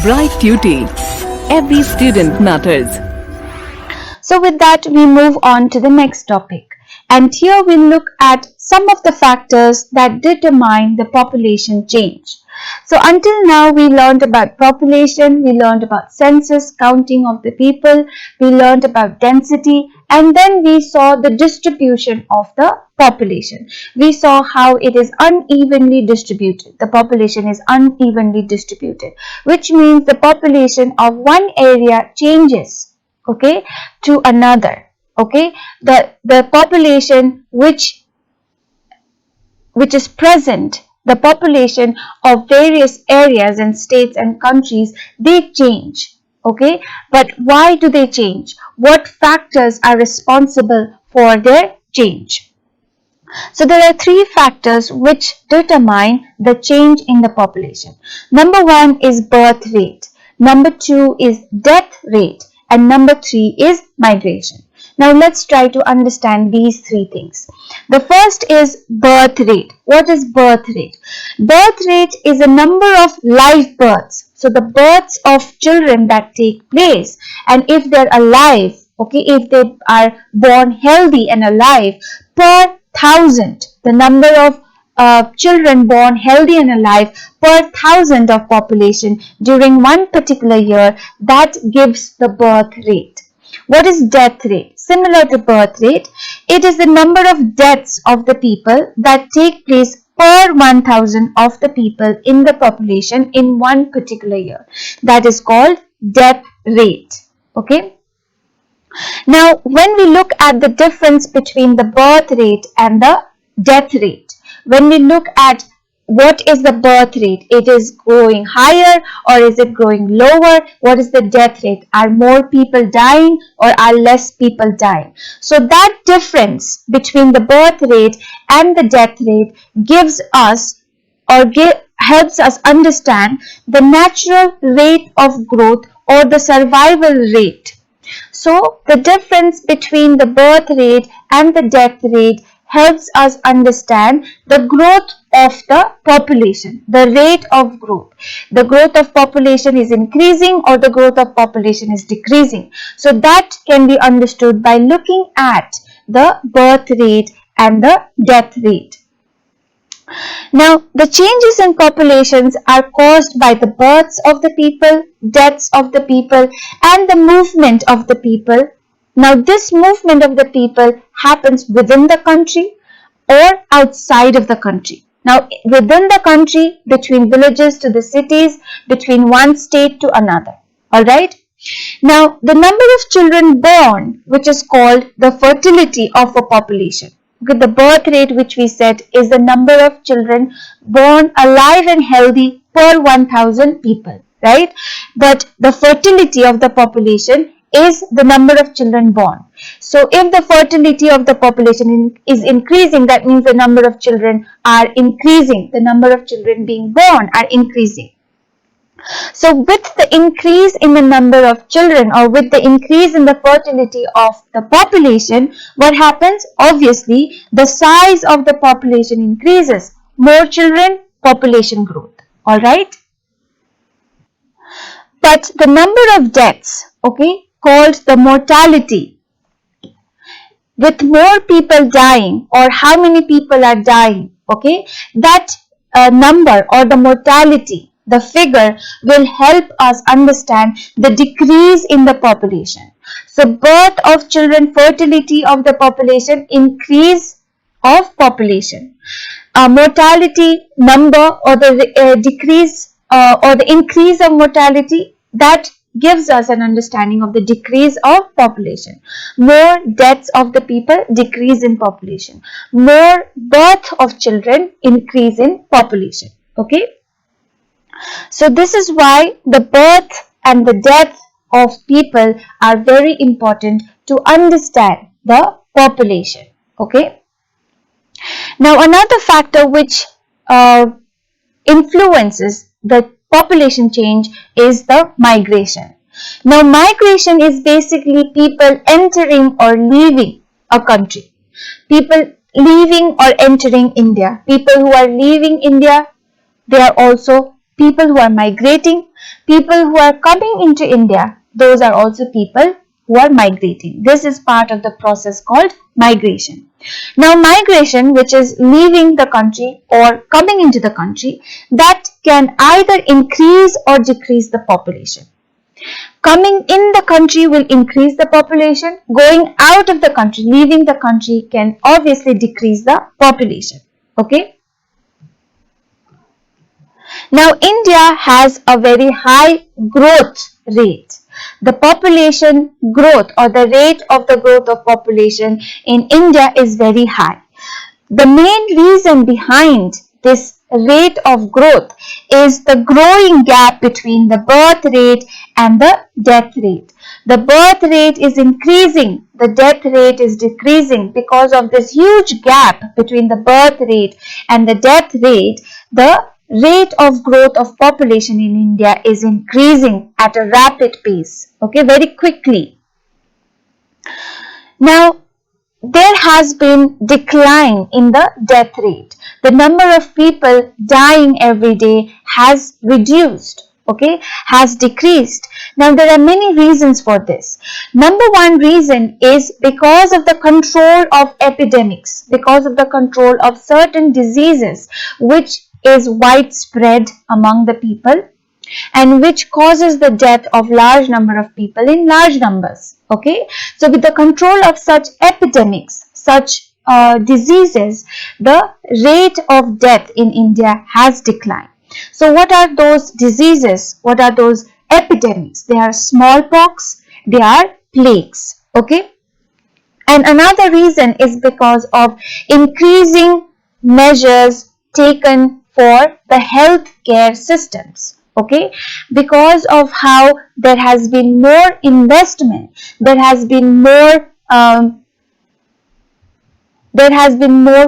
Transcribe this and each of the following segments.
Bright Tuty. Every student matters. So with that, we move on to the next topic. And here we look at some of the factors that determine the population change. So until now, we learned about population, we learned about census, counting of the people, we learned about density, and then we saw the distribution of the population. We saw how it is unevenly distributed. The population is unevenly distributed, which means the population of one area changes, okay, to another. Okay, the population which is present, the population of various areas and states and countries, they change. Okay, but why do they change? What factors are responsible for their change? So there are three factors which determine the change in the population. Number one is birth rate, number two is death rate, and number three is migration. Now let's try to understand these three things. The first is birth rate. What is birth rate? Birth rate is a number of live births. So the births of children that take place, and if they're alive, okay, if they are born healthy and alive, per thousand, the number of children born healthy and alive per thousand of population during one particular year, that gives the birth rate. What is death rate? Similar to birth rate, it is the number of deaths of the people that take place per 1000 of the people in the population in one particular year. That is called death rate. Okay. Now, when we look at the difference between the birth rate and the death rate, when we look at what is the birth rate, it is going higher or is it going lower? What is the death rate? Are more people dying or are less people dying? So that difference between the birth rate and the death rate gives us or helps us understand the natural rate of growth or the survival rate. So the difference between the birth rate and the death rate helps us understand the growth of the population, the rate of growth. The growth of population is increasing or the growth of population is decreasing. So that can be understood by looking at the birth rate and the death rate. Now, the changes in populations are caused by the births of the people, deaths of the people, and the movement of the people. Now, this movement of the people happens within the country or outside of the country. Now, within the country, between villages to the cities, between one state to another. Alright? Now, the number of children born, which is called the fertility of a population. Okay, the birth rate which we said is the number of children born alive and healthy per 1000 people. Right? But the fertility of the population is the number of children born. So if the fertility of the population is increasing, that means the number of children are increasing. The number of children being born are increasing. So with the increase in the number of children or with the increase in the fertility of the population, what happens? Obviously, the size of the population increases. More children, population growth. Alright? But the number of deaths, okay, called the mortality, with more people dying or how many people are dying, okay, that number or the mortality, the figure will help us understand the decrease in the population. So birth of children, fertility of the population, increase of population. Mortality number or the decrease or the increase of mortality, that gives us an understanding of the decrease of population. More deaths of the people, decrease in population. More birth of children, increase in population. Okay. So this is why the birth and the death of people are very important to understand the population. Okay. Now another factor which influences the population change is the migration. Now migration is basically people entering or leaving a country. People leaving or entering India. People who are leaving India, they are also people who are migrating. people who are coming into India, those are also people who are migrating. This is part of the process called migration. Now migration, which is leaving the country or coming into the country, that can either increase or decrease the population. Coming in the country will increase the population. Going out of the country, leaving the country, can obviously decrease the population. Okay. Now India has a very high growth rate. The population growth or the rate of the growth of population in India is very high. The main reason behind this rate of growth is the growing gap between the birth rate and the death rate. The birth rate is increasing, the death rate is decreasing. Because of this huge gap between the birth rate and the death rate, the rate of growth of population in India is increasing at a rapid pace, okay, very quickly. Now, there has been decline in the death rate. The number of people dying every day has reduced, okay, has decreased. Now there are many reasons for this. Number one reason is because of the control of epidemics, because of the control of certain diseases which is widespread among the people and which causes the death of large number of people in large numbers. Okay, so with the control of such epidemics, such diseases, the rate of death in India has declined. So what are those diseases? What are those epidemics? They are smallpox, they are plagues. Okay, and another reason is because of increasing measures taken for the healthcare systems. Okay, because of how there has been more investment, there has been more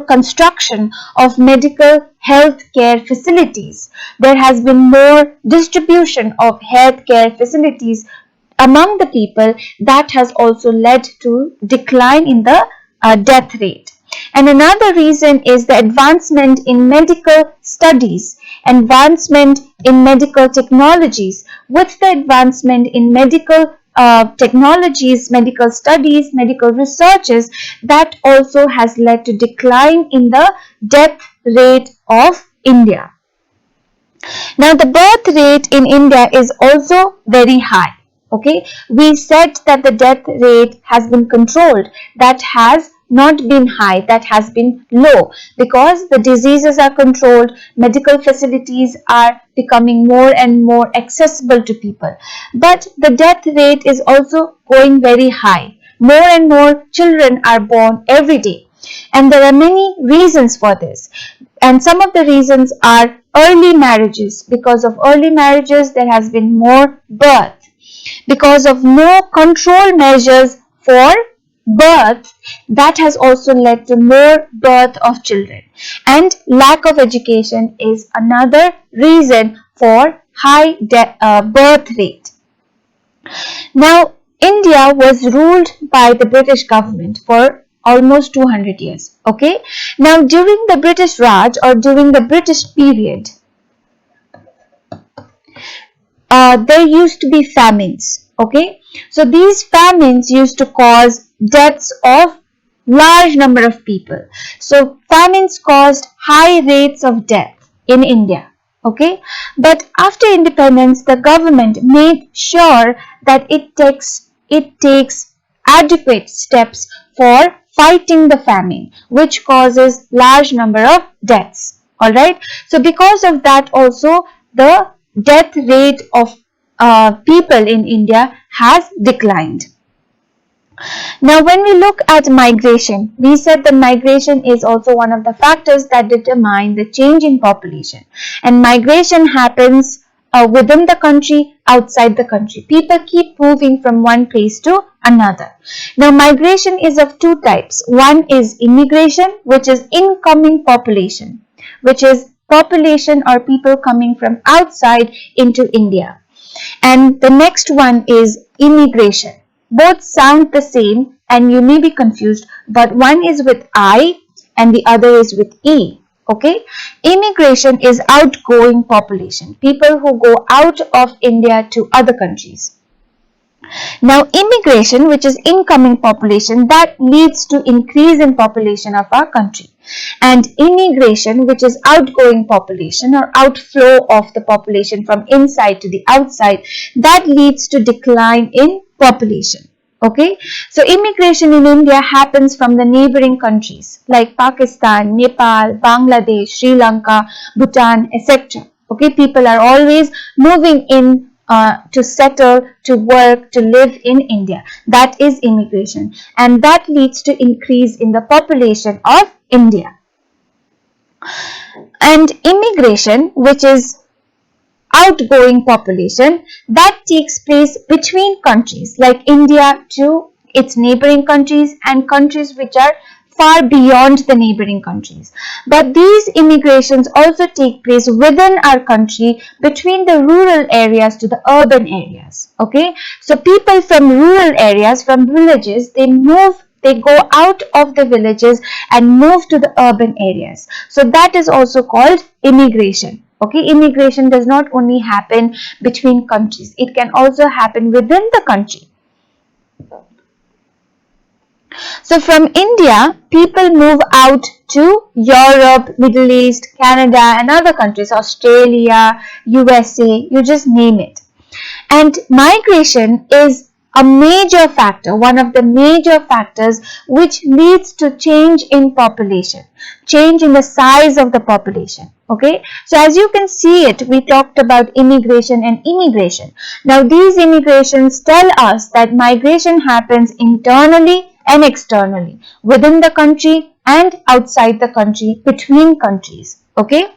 construction of medical healthcare facilities. There has been more distribution of healthcare facilities among the people. That has also led to decline in the death rate. And another reason is the advancement in medical studies, advancement in medical technologies. With the advancement in medical technologies, medical studies, medical researches, that also has led to decline in the death rate of India. Now the birth rate in India is also very high. Okay, we said that the death rate has been controlled. That has not been high, that has been low, because the diseases are controlled, medical facilities are becoming more and more accessible to people. But the death rate is also going very high. More and more children are born every day. And there are many reasons for this. And some of the reasons are early marriages. Because of early marriages, there has been more birth. Because of no control measures for birth, that has also led to more birth of children. And lack of education is another reason for high birth rate. Now, India was ruled by the British government for almost 200 years. Okay. Now, during the British Raj or during the British period, there used to be famines. Okay. So these famines used to cause deaths of large number of people. So famines caused high rates of death in India. Okay. But after independence, the government made sure that it takes adequate steps for fighting the famine, which causes large number of deaths. Alright. So because of that also, the death rate of people in India has declined. Now, when we look at migration, we said that migration is also one of the factors that determine the change in population. And migration happens within the country, outside the country. People keep moving from one place to another. Now, migration is of two types. One is immigration, which is incoming population, which is population or people coming from outside into India. And the next one is immigration. Both sound the same and you may be confused, but one is with I and the other is with E. Okay, immigration is outgoing population, people who go out of India to other countries. Now immigration, which is incoming population, that leads to increase in population of our country. And immigration, which is outgoing population or outflow of the population from inside to the outside, that leads to decline in population. Okay, so immigration in India happens from the neighboring countries like Pakistan, Nepal, Bangladesh, Sri Lanka, Bhutan, etc. Okay, people are always moving in to settle, to work, to live in India. That is immigration, and that leads to increase in the population of India. And immigration, which is outgoing population, that takes place between countries like India to its neighboring countries and countries which are far beyond the neighboring countries. But these immigrations also take place within our country between the rural areas to the urban areas. Okay, so people from rural areas, from villages, they go out of the villages and move to the urban areas. So that is also called immigration. Okay, immigration does not only happen between countries, it can also happen within the country. So from India, people move out to Europe, Middle East, Canada and other countries, Australia, USA, you just name it. And migration is a major factor, one of the major factors which leads to change in population, change in the size of the population. Okay, so as you can see it, we talked about immigration and immigration. Now these immigrations tell us that migration happens internally and externally, within the country and outside the country, between countries. Okay,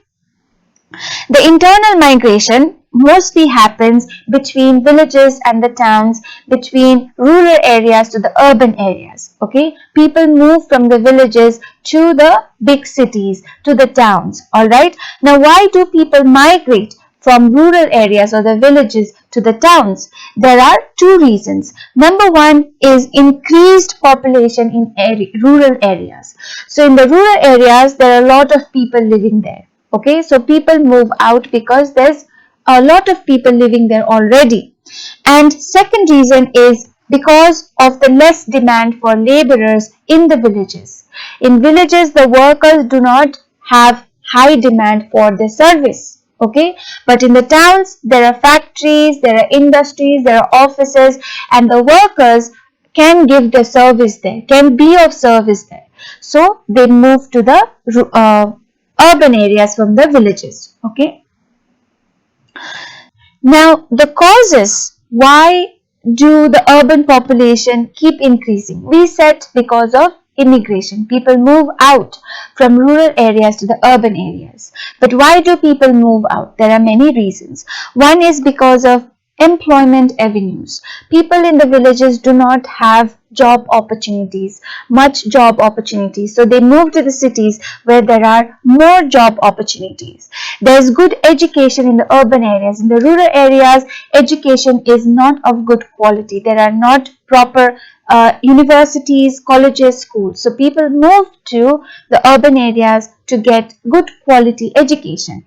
the internal migration mostly happens between villages and the towns, between rural areas to the urban areas. Okay, people move from the villages to the big cities, to the towns. All right, now why do people migrate from rural areas or the villages to the towns? There are two reasons. Number one is increased population in rural areas. So in the rural areas, there are a lot of people living there. Okay, so people move out because there's a lot of people living there already. And second reason is because of the less demand for laborers in the villages. In villages, the workers do not have high demand for their service. Okay, but in the towns, there are factories, there are industries, there are offices, and the workers can give their service there, can be of service there. So they move to the urban areas from the villages. Okay, now the causes why do the urban population keep increasing? We said because of immigration, people move out from rural areas to the urban areas. But why do people move out? There are many reasons. One is because of employment avenues. People in the villages do not have job opportunities, much job opportunities. So they move to the cities where there are more job opportunities. There is good education in the urban areas. In the rural areas, education is not of good quality. There are not proper universities, colleges, schools. So people move to the urban areas to get good quality education.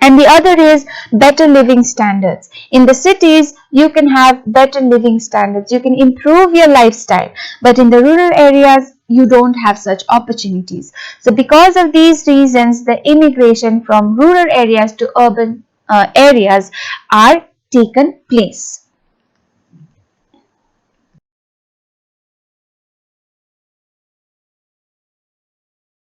And the other is better living standards. In the cities, you can have better living standards. You can improve your lifestyle. But in the rural areas, you don't have such opportunities. So because of these reasons, the immigration from rural areas to urban areas are taken place.